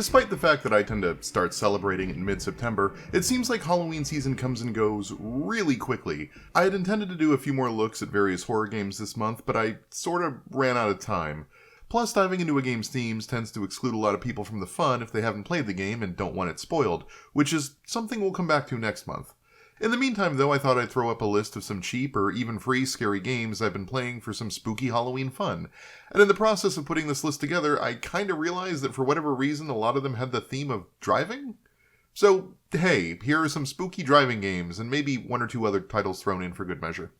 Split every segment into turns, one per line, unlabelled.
Despite the fact that I tend to start celebrating in mid-September, it seems like Halloween season comes and goes really quickly. I had intended to do a few more looks at various horror games this month, but I sort of ran out of time. Plus, diving into a game's themes tends to exclude a lot of people from the fun if they haven't played the game and don't want it spoiled, which is something we'll come back to next month. In the meantime, though, I thought I'd throw up a list of some cheap or even free scary games I've been playing for some spooky Halloween fun. And in the process of putting this list together, I kinda realized that for whatever reason, a lot of them had the theme of driving? So, hey, here are some spooky driving games, and maybe one or two other titles thrown in for good measure.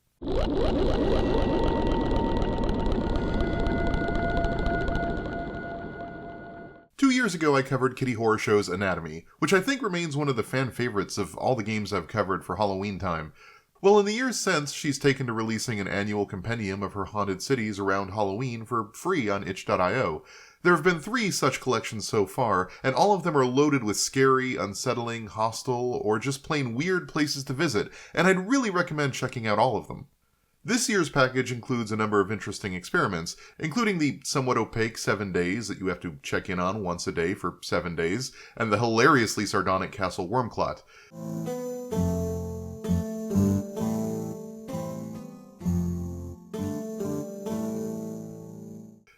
2 years ago, I covered Kitty Horrorshow's Anatomy, which I think remains one of the fan favorites of all the games I've covered for Halloween time. Well, in the years since, she's taken to releasing an annual compendium of her haunted cities around Halloween for free on itch.io. There have been 3 such collections so far, and all of them are loaded with scary, unsettling, hostile, or just plain weird places to visit, and I'd really recommend checking out all of them. This year's package includes a number of interesting experiments, including the somewhat opaque 7 days that you have to check in on once a day for 7 days, and the hilariously sardonic Castle Wormclot.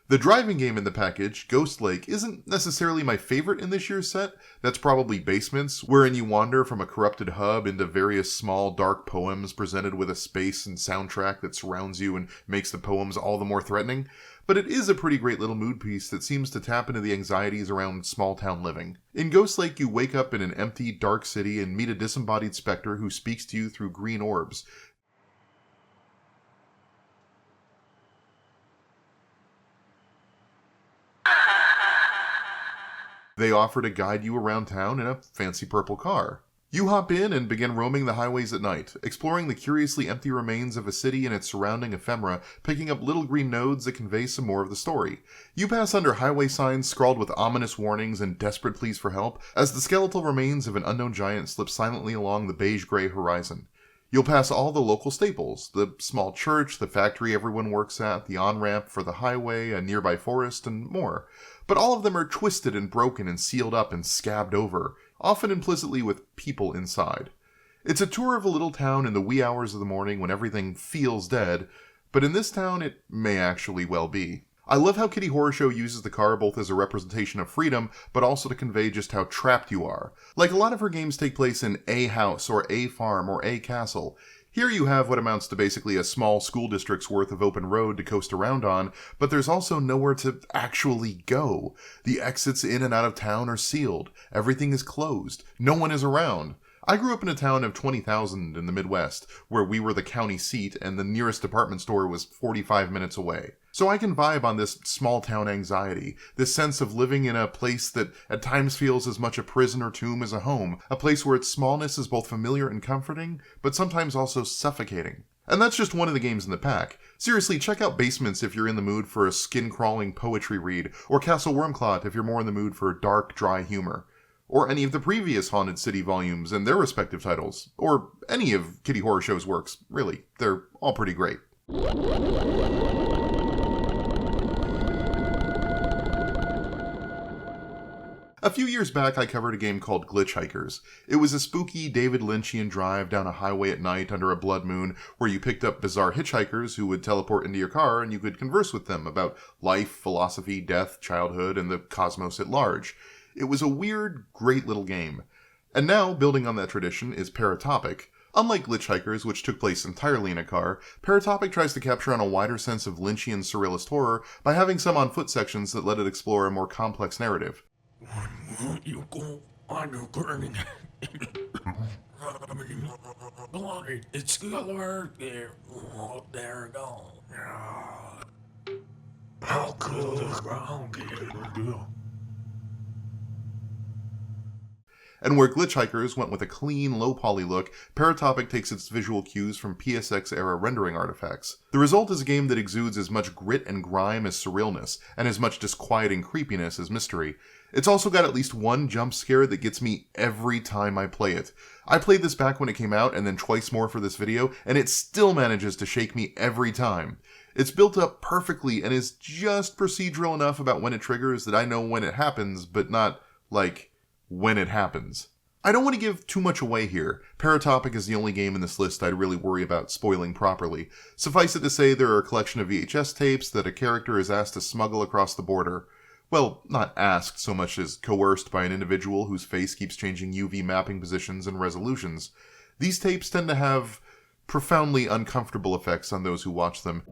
The driving game in the package, Ghost Lake, isn't necessarily my favorite in this year's set. That's probably Basements, wherein you wander from a corrupted hub into various small, dark poems presented with a space and soundtrack that surrounds you and makes the poems all the more threatening. But it is a pretty great little mood piece that seems to tap into the anxieties around small-town living. In Ghost Lake, you wake up in an empty, dark city and meet a disembodied specter who speaks to you through green orbs. They offer to guide you around town in a fancy purple car. You hop in and begin roaming the highways at night, exploring the curiously empty remains of a city and its surrounding ephemera, picking up little green nodes that convey some more of the story. You pass under highway signs scrawled with ominous warnings and desperate pleas for help, as the skeletal remains of an unknown giant slip silently along the beige-gray horizon. You'll pass all the local staples, the small church, the factory everyone works at, the on-ramp for the highway, a nearby forest, and more. But all of them are twisted and broken and sealed up and scabbed over, often implicitly with people inside. It's a tour of a little town in the wee hours of the morning when everything feels dead, but in this town it may actually well be. I love how Kitty Horrorshow uses the car both as a representation of freedom, but also to convey just how trapped you are. Like a lot of her games take place in a house, or a farm, or a castle. Here you have what amounts to basically a small school district's worth of open road to coast around on, but there's also nowhere to actually go. The exits in and out of town are sealed. Everything is closed. No one is around. I grew up in a town of 20,000 in the Midwest, where we were the county seat and the nearest department store was 45 minutes away. So I can vibe on this small town anxiety, this sense of living in a place that at times feels as much a prison or tomb as a home, a place where its smallness is both familiar and comforting, but sometimes also suffocating. And that's just one of the games in the pack. Seriously, check out Basements if you're in the mood for a skin-crawling poetry read, or Castle Wormclot if you're more in the mood for dark, dry humor. Or any of the previous Haunted City volumes and their respective titles. Or any of Kitty Horrorshow's works, really. They're all pretty great. A few years back, I covered a game called Glitch Hikers. It was a spooky David Lynchian drive down a highway at night under a blood moon where you picked up bizarre hitchhikers who would teleport into your car and you could converse with them about life, philosophy, death, childhood, and the cosmos at large. It was a weird, great little game. And now, building on that tradition, is Paratopic. Unlike Glitch Hikers, which took place entirely in a car, Paratopic tries to capture on a wider sense of Lynchian surrealist horror by having some on-foot sections that let it explore a more complex narrative.
You go on your journey. It's color there. There go. How cool is ground?
And where Glitch Hikers went with a clean, low-poly look, Paratopic takes its visual cues from PSX-era rendering artifacts. The result is a game that exudes as much grit and grime as surrealness, and as much disquieting creepiness as mystery. It's also got at least one jump scare that gets me every time I play it. I played this back when it came out, and then twice more for this video, and it still manages to shake me every time. It's built up perfectly and is just procedural enough about when it triggers that I know when it happens, but not like, when it happens. I don't want to give too much away here. Paratopic is the only game in this list I'd really worry about spoiling properly. Suffice it to say there are a collection of VHS tapes that a character is asked to smuggle across the border. Well, not asked so much as coerced by an individual whose face keeps changing UV mapping positions and resolutions. These tapes tend to have profoundly uncomfortable effects on those who watch them.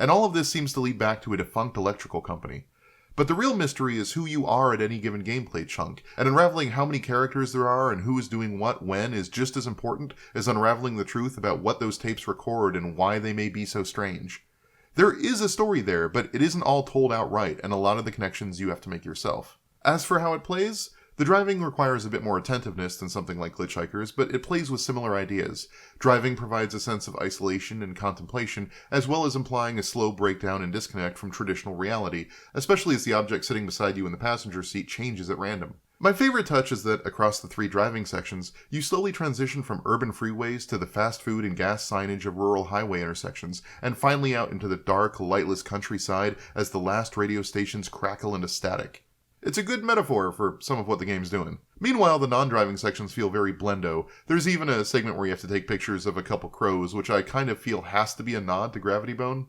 And all of this seems to lead back to a defunct electrical company. But the real mystery is who you are at any given gameplay chunk, and unraveling how many characters there are and who is doing what when is just as important as unraveling the truth about what those tapes record and why they may be so strange. There is a story there, but it isn't all told outright, and a lot of the connections you have to make yourself. As for how it plays, the driving requires a bit more attentiveness than something like Glitchhikers, but it plays with similar ideas. Driving provides a sense of isolation and contemplation, as well as implying a slow breakdown and disconnect from traditional reality, especially as the object sitting beside you in the passenger seat changes at random. My favorite touch is that, across the 3 driving sections, you slowly transition from urban freeways to the fast food and gas signage of rural highway intersections, and finally out into the dark, lightless countryside as the last radio stations crackle into static. It's a good metaphor for some of what the game's doing. Meanwhile, the non-driving sections feel very blendo. There's even a segment where you have to take pictures of a couple crows, which I kind of feel has to be a nod to Gravity Bone.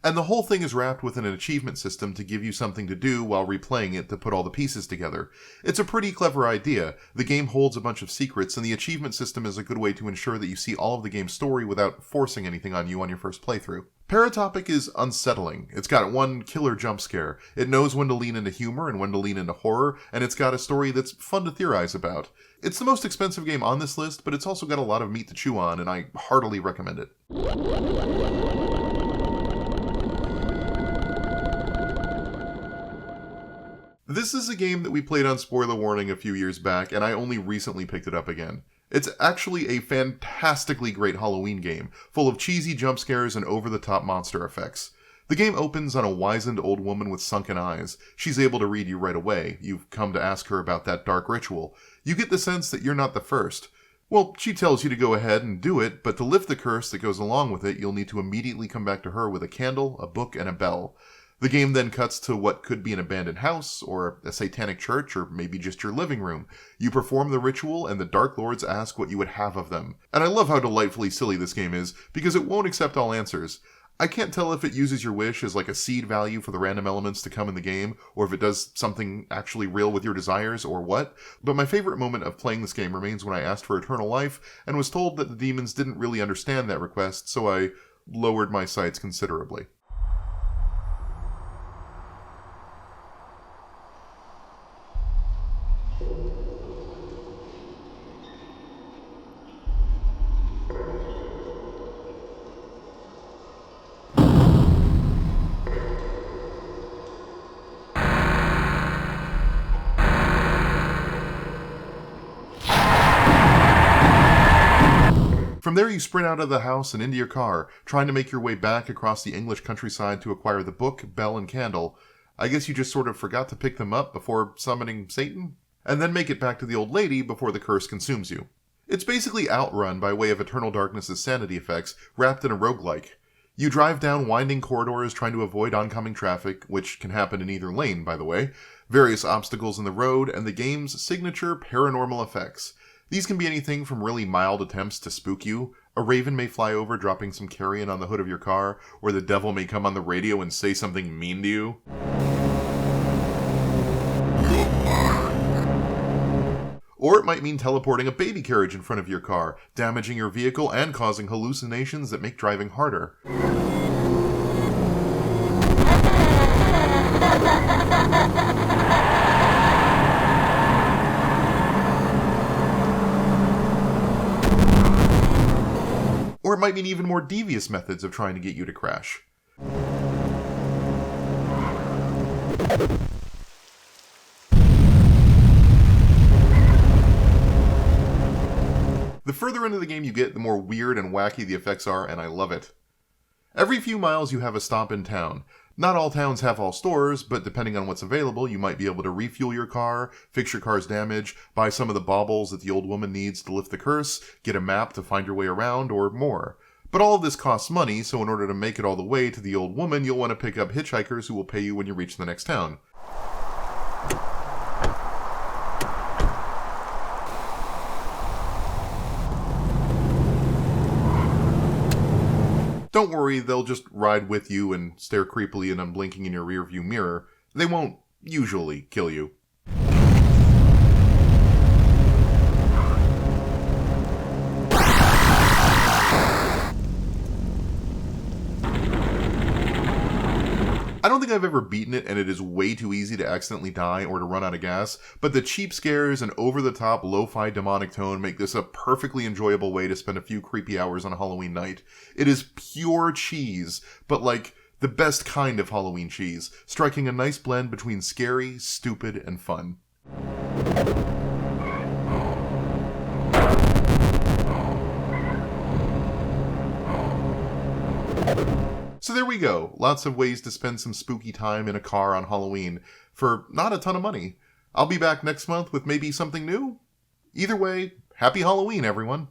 And the whole thing is wrapped within an achievement system to give you something to do while replaying it to put all the pieces together. It's a pretty clever idea. The game holds a bunch of secrets, and the achievement system is a good way to ensure that you see all of the game's story without forcing anything on you on your first playthrough. Paratopic is unsettling. It's got one killer jump scare. It knows when to lean into humor and when to lean into horror, and it's got a story that's fun to theorize about. It's the most expensive game on this list, but it's also got a lot of meat to chew on, and I heartily recommend it. This is a game that we played on Spoiler Warning a few years back, and I only recently picked it up again. It's actually a fantastically great Halloween game, full of cheesy jump scares and over-the-top monster effects. The game opens on a wizened old woman with sunken eyes. She's able to read you right away. You've come to ask her about that dark ritual. You get the sense that you're not the first. Well, she tells you to go ahead and do it, but to lift the curse that goes along with it, you'll need to immediately come back to her with a candle, a book, and a bell. The game then cuts to what could be an abandoned house, or a satanic church, or maybe just your living room. You perform the ritual, and the Dark Lords ask what you would have of them. And I love how delightfully silly this game is, because it won't accept all answers. I can't tell if it uses your wish as like a seed value for the random elements to come in the game, or if it does something actually real with your desires, or what. But my favorite moment of playing this game remains when I asked for eternal life, and was told that the demons didn't really understand that request, so I lowered my sights considerably. From there you sprint out of the house and into your car, trying to make your way back across the English countryside to acquire the book, bell, and candle. I guess you just sort of forgot to pick them up before summoning Satan? And then make it back to the old lady before the curse consumes you. It's basically Outrun by way of Eternal Darkness' sanity effects, wrapped in a roguelike. You drive down winding corridors trying to avoid oncoming traffic, which can happen in either lane, by the way, various obstacles in the road, and the game's signature paranormal effects. These can be anything from really mild attempts to spook you. A raven may fly over dropping some carrion on the hood of your car, or the devil may come on the radio and say something mean to you. Or it might mean teleporting a baby carriage in front of your car, damaging your vehicle and causing hallucinations that make driving harder. Or it might mean even more devious methods of trying to get you to crash. The further into the game you get, the more weird and wacky the effects are, and I love it. Every few miles you have a stop in town. Not all towns have all stores, but depending on what's available, you might be able to refuel your car, fix your car's damage, buy some of the baubles that the old woman needs to lift the curse, get a map to find your way around, or more. But all of this costs money, so in order to make it all the way to the old woman, you'll want to pick up hitchhikers who will pay you when you reach the next town. Don't worry, they'll just ride with you and stare creepily and unblinking in your rearview mirror. They won't usually kill you. I don't think I've ever beaten it, and it is way too easy to accidentally die or to run out of gas, but the cheap scares and over-the-top lo-fi demonic tone make this a perfectly enjoyable way to spend a few creepy hours on a Halloween night. It is pure cheese, but like the best kind of Halloween cheese, striking a nice blend between scary, stupid, and fun. So there we go, lots of ways to spend some spooky time in a car on Halloween, for not a ton of money. I'll be back next month with maybe something new? Either way, happy Halloween, everyone!